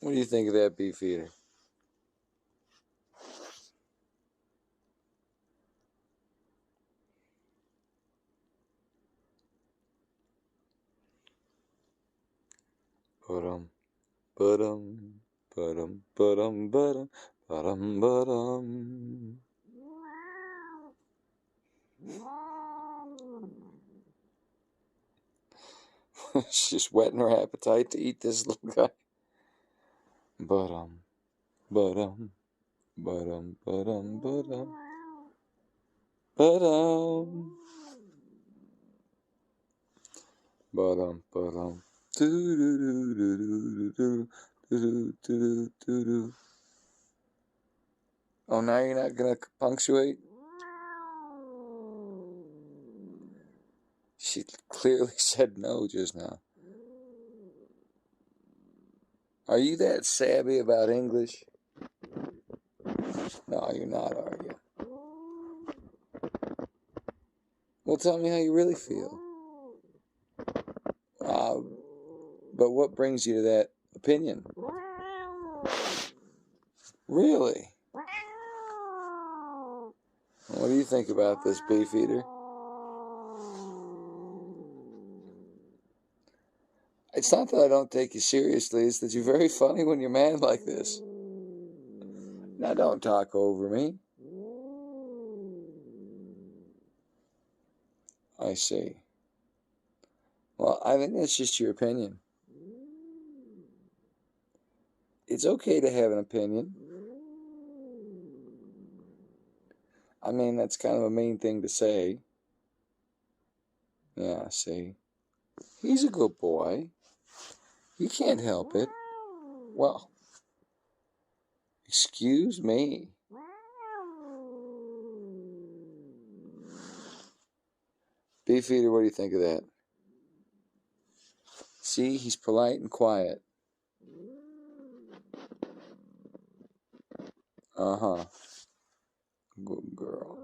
What do you think of that, Beefeater? Ba-dum, ba-dum, ba-dum, ba-dum, ba-dum, ba-dum, ba-dum. She's whetting her appetite to eat this little guy. Ba-dum, ba-dum, ba-dum, ba-dum, ba-dum, ba-dum, ba-dum, ba-dum. Do-do-do-do-do-do-do-do-do-do. Oh, now you're not gonna punctuate? She clearly said no just now. Are you that savvy about English? No, you're not, are you? Well, tell me how you really feel. But what brings you to that opinion? Really? What do you think about this, Beefeater? It's not that I don't take you seriously, it's that you're very funny when you're mad like this. Now don't talk over me. I see. Well, I think that's just your opinion. It's okay to have an opinion. I mean, that's kind of a mean thing to say. Yeah, see. He's a good boy. He can't help it. Well, excuse me. Beefeater, what do you think of that? See, he's polite and quiet. Uh-huh. Good girl.